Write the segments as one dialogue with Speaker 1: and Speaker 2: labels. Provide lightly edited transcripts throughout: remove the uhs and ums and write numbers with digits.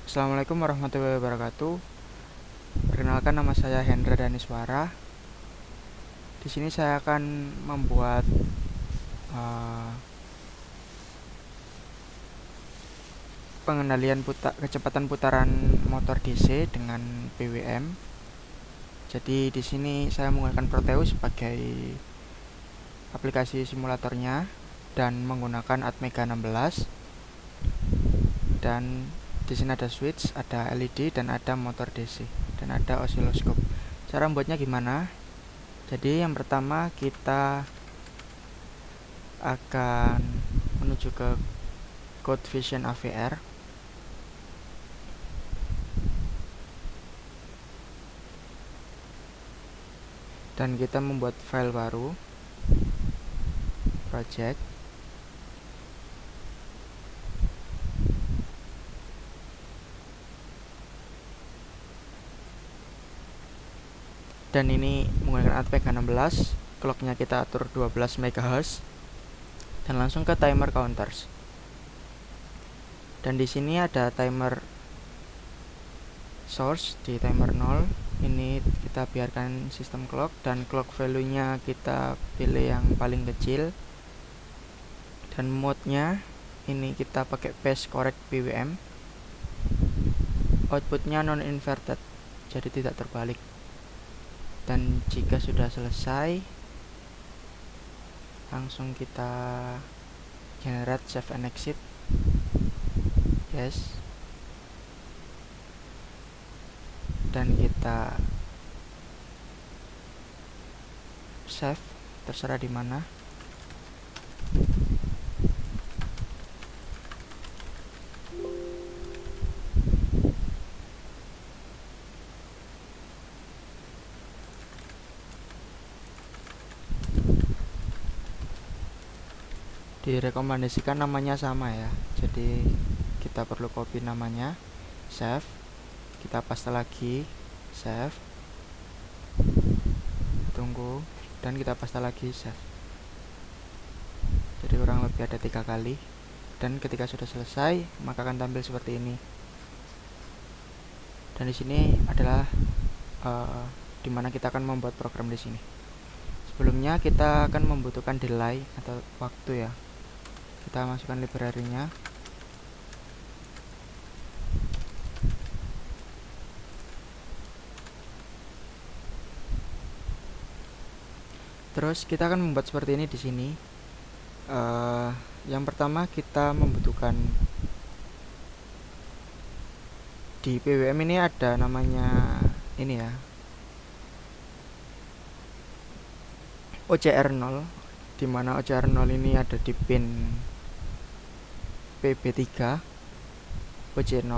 Speaker 1: Assalamualaikum warahmatullahi wabarakatuh. Perkenalkan, nama saya Hendra Daniswara. Di sini saya akan membuat uh, pengendalian kecepatan putaran motor DC dengan PWM. Jadi di sini saya menggunakan Proteus sebagai aplikasi simulatornya dan menggunakan Atmega 16. Dan di sini ada switch, ada LED, dan ada motor DC, dan ada osiloskop. Cara membuatnya gimana? Jadi yang pertama kita akan menuju ke CodeVision AVR. Dan kita membuat file baru, project. Dan ini menggunakan Atmega 16, clocknya kita atur 12 MHz, dan langsung ke timer counters. Dan di sini ada timer source di timer 0. Ini kita biarkan sistem clock, dan clock value-nya kita pilih yang paling kecil. Dan mode-nya ini kita pakai phase correct PWM. Output-nya non inverted, jadi tidak terbalik. Dan jika sudah selesai, langsung kita generate save and exit. Yes. Dan kita save, terserah di mana. Direkomendasikan namanya sama ya, jadi kita perlu copy namanya, save, kita paste lagi, save, tunggu, dan kita paste lagi, save. Jadi kurang lebih ada 3 kali. Dan ketika sudah selesai, maka akan tampil seperti ini. Dan di sini adalah dimana kita akan membuat program di sini. Sebelumnya kita akan membutuhkan delay atau waktu ya. Kita masukkan library-nya. Terus kita akan membuat seperti ini di sini. Yang pertama kita membutuhkan di PWM ini ada namanya ini ya, OCR0, dimana OCR0 ini ada di pin PB3 OC0,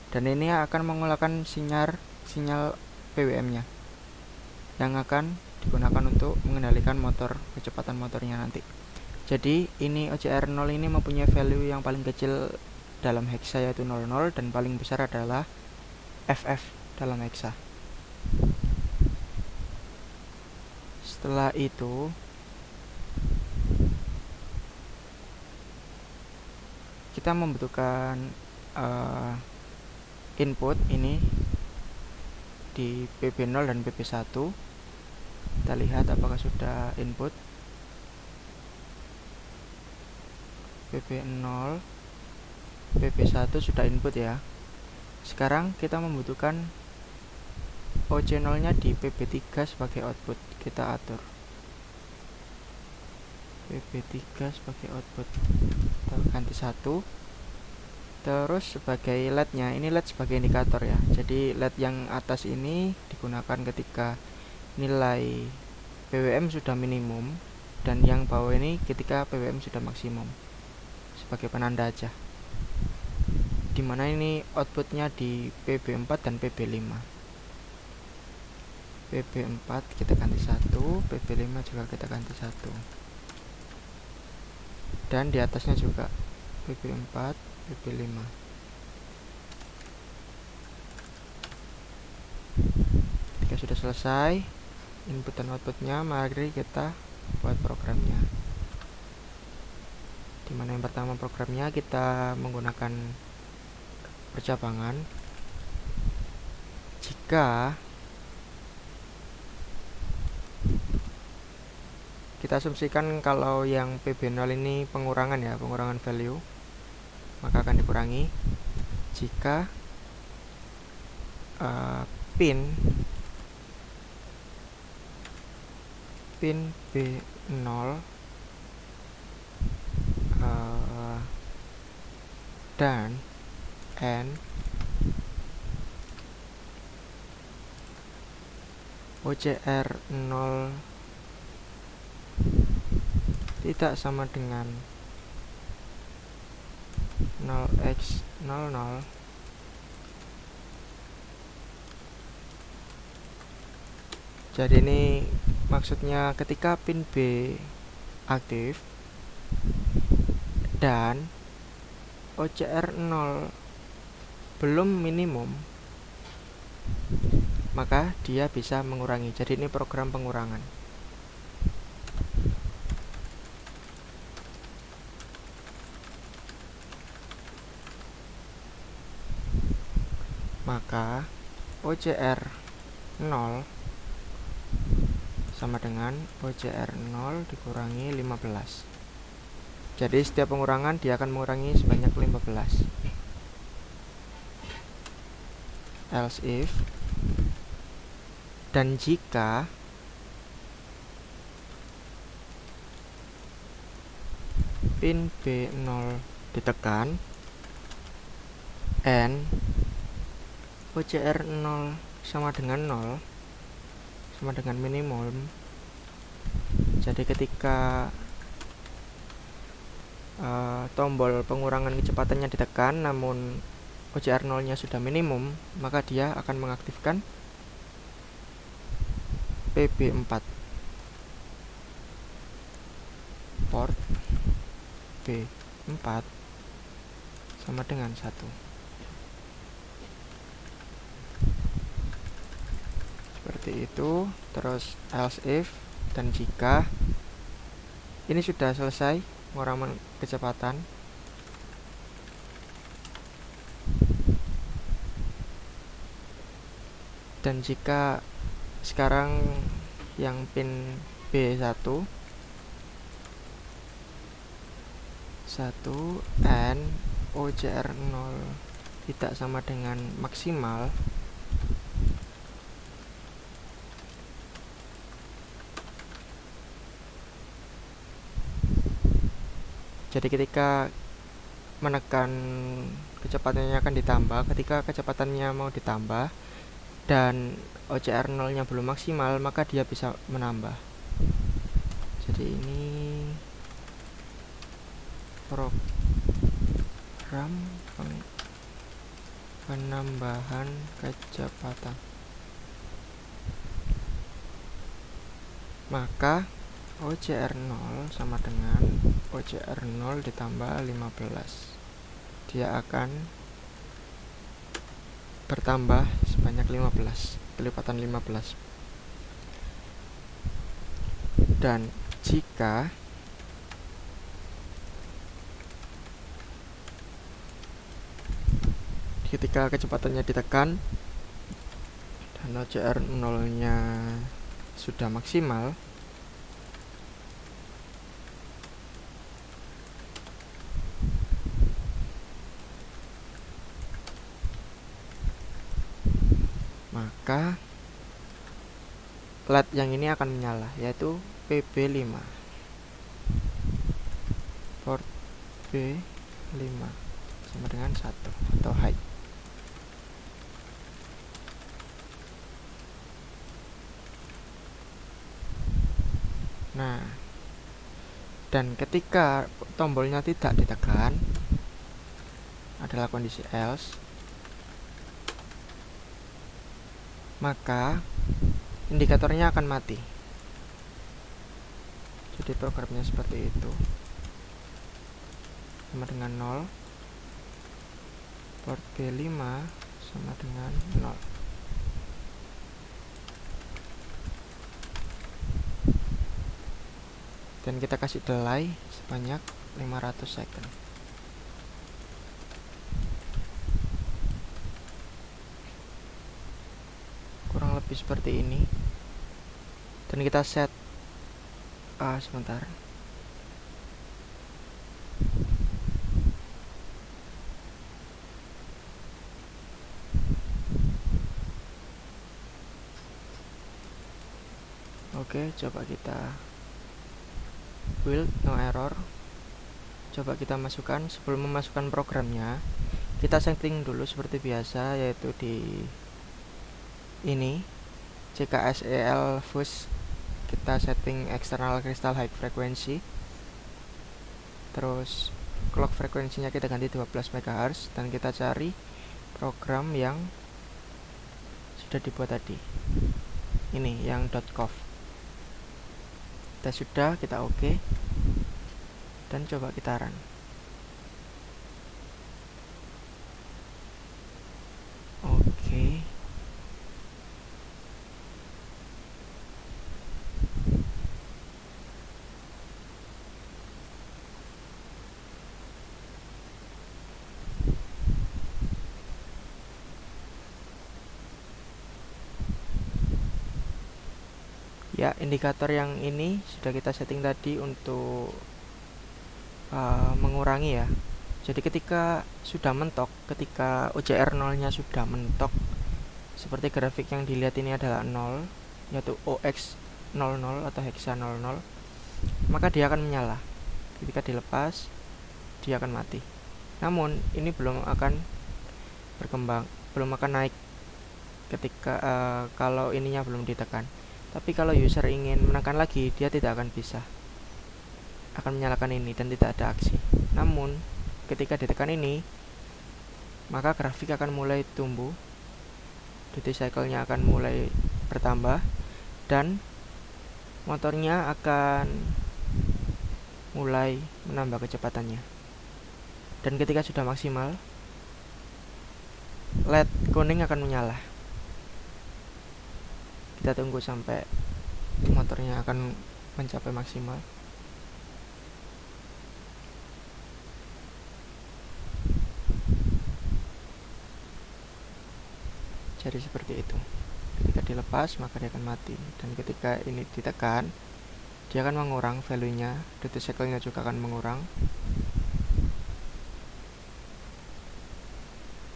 Speaker 1: dan ini akan menggunakan sinyal PWM-nya yang akan digunakan untuk mengendalikan kecepatan motornya nanti. Jadi ini OCR0 ini mempunyai value yang paling kecil dalam hexa yaitu 00, dan paling besar adalah FF dalam hexa. Setelah itu kita membutuhkan input ini di PB0 dan PB1. Kita lihat apakah sudah input. PB0, PB1 sudah input ya. Sekarang kita membutuhkan OC0 nya di PB3 sebagai output. Kita atur PB3 sebagai output, kita ganti 1. Terus sebagai LED-nya, ini LED sebagai indikator ya. Jadi LED yang atas ini digunakan ketika nilai PWM sudah minimum, dan yang bawah ini ketika PWM sudah maksimum, sebagai penanda aja. Dimana ini outputnya di PB4 dan PB5. PB4 kita ganti 1, PB5 juga kita ganti 1. Dan di atasnya juga PB4, PB5. Ketika sudah selesai input dan outputnya, mari kita buat programnya. Dimana yang pertama programnya kita menggunakan percabangan jika kita asumsikan kalau yang PB0 ini pengurangan ya, pengurangan value, maka akan dikurangi jika pin B0 dan N OCR 0 tidak sama dengan 0x00, jadi ini maksudnya ketika pin B aktif dan OCR 0 belum minimum, maka dia bisa mengurangi. Jadi ini program pengurangan. Maka OCR 0 sama dengan OCR 0 dikurangi 15. Jadi setiap pengurangan dia akan mengurangi sebanyak 15. Else if, dan jika pin B0 ditekan N OCR 0 sama dengan 0, sama dengan minimum. Jadi ketika tombol pengurangan kecepatannya ditekan namun OCR 0 nya sudah minimum, maka dia akan mengaktifkan PB4, port B4 sama dengan 1. Seperti itu. Terus else if dan jika. Ini sudah selesai pengurangan kecepatan. Dan jika sekarang yang pin B1 N OCR 0 tidak sama dengan maksimal, jadi ketika menekan kecepatannya akan ditambah. Ketika kecepatannya mau ditambah dan OCR 0 nya belum maksimal, maka dia bisa menambah. Jadi ini program penambahan kecepatan. Maka OCR 0 sama dengan OCR 0 ditambah 15. Dia akan bertambah sebanyak 15, kelipatan 15. Dan jika ketika kecepatannya ditekan dan OCR 0 nya sudah maksimal, maka LED yang ini akan menyala, yaitu PB5, port B5 sama dengan 1 atau high. Nah, dan ketika tombolnya tidak ditekan adalah kondisi else, maka indikatornya akan mati. Jadi programnya seperti itu, sama dengan 0, port B5 sama dengan 0. Dan kita kasih delay sebanyak 500 second. lebih seperti ini, dan kita set sebentar. Oke, coba kita build no error. Coba kita masukkan. Sebelum memasukkan programnya, kita setting dulu seperti biasa, yaitu di ini CKSEL fuse. Kita setting external crystal high frequency, terus clock frekuensinya kita ganti 12 MHz, dan kita cari program yang sudah dibuat tadi, ini yang .conf. Kita oke, dan coba kita run. Oke. Ya, indikator yang ini sudah kita setting tadi untuk mengurangi ya. Jadi ketika sudah mentok, ketika OCR 0 nya sudah mentok, seperti grafik yang dilihat ini adalah 0, yaitu OX 00 atau hexa 00, maka dia akan menyala. Ketika dilepas, dia akan mati. Namun ini belum akan berkembang, belum akan naik ketika kalau ininya belum ditekan. Tapi kalau user ingin menekan lagi, dia tidak akan bisa, akan menyalakan ini dan tidak ada aksi. Namun ketika ditekan ini, maka grafik akan mulai tumbuh, duty cycle-nya akan mulai bertambah, dan motornya akan mulai menambah kecepatannya. Dan ketika sudah maksimal, LED kuning akan menyala. Kita tunggu sampai motornya akan mencapai maksimal. Jadi seperti itu. Ketika dilepas, maka dia akan mati. Dan ketika ini ditekan, dia akan mengurang value-nya, duty cycle-nya juga akan mengurang.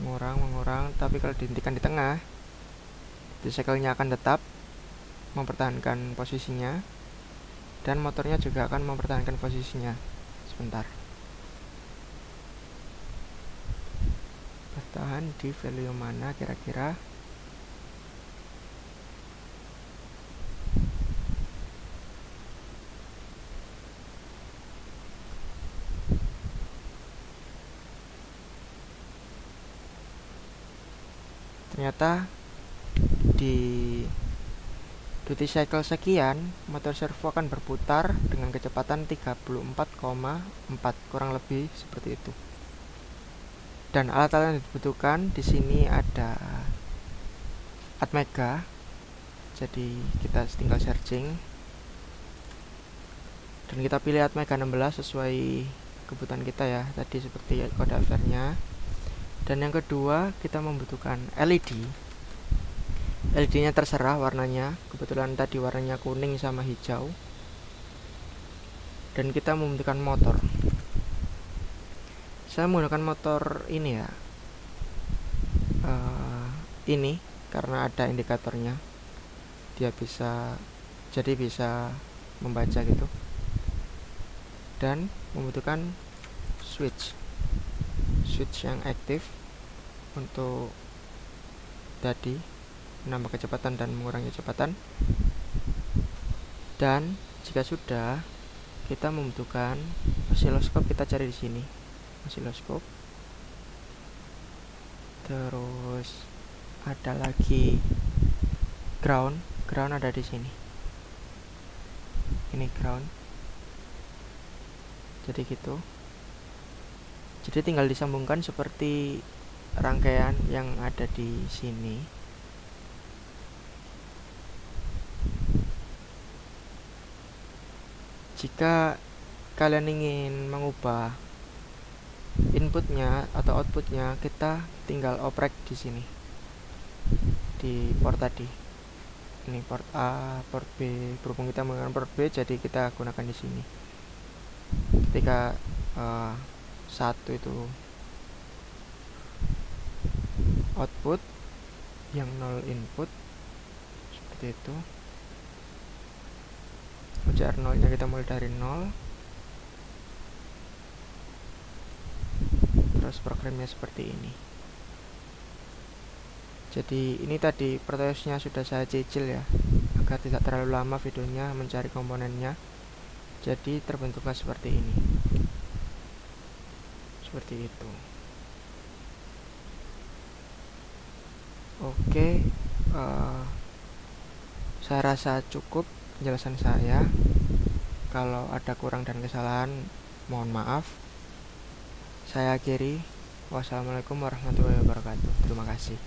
Speaker 1: Mengurang, tapi kalau dihentikan di tengah, duty cycle-nya akan tetap mempertahankan posisinya, dan motornya juga akan mempertahankan posisinya. Sebentar, bertahan di value mana kira-kira? Ternyata di duty cycle sekian, motor servo akan berputar dengan kecepatan 34,4, kurang lebih seperti itu. Dan alat-alat yang dibutuhkan di sini ada Atmega. Jadi kita tinggal searching dan kita pilih Atmega 16 sesuai kebutuhan kita ya, tadi seperti kode affair-nya. Dan yang kedua, kita membutuhkan LED. LED-nya terserah warnanya, kebetulan tadi warnanya kuning sama hijau. Dan kita membutuhkan motor. Saya menggunakan motor ini ya, ini karena ada indikatornya, dia bisa membaca gitu. Dan membutuhkan switch yang aktif untuk tadi menambah kecepatan dan mengurangi kecepatan. Dan jika sudah, kita membutuhkan osiloskop. Kita cari di sini osiloskop. Terus ada lagi ground ada di sini. Ini ground. Jadi gitu. Jadi tinggal disambungkan seperti rangkaian yang ada di sini. Jika kalian ingin mengubah inputnya atau outputnya, kita tinggal oprek di sini di port tadi. ini port A, port B, berhubung kita menggunakan port B, jadi kita gunakan di sini. Ketika satu itu output, yang 0 input, seperti itu. UCR 0 nya kita mulai dari 0, terus programnya seperti ini. Jadi ini tadi Proteusnya sudah saya cicil ya, agar tidak terlalu lama videonya mencari komponennya. Jadi terbentuklah seperti ini, seperti itu. Oke, saya rasa cukup penjelasan saya. Kalau ada kurang dan kesalahan, mohon maaf. Saya akhiri. Wassalamualaikum warahmatullahi wabarakatuh. Terima kasih.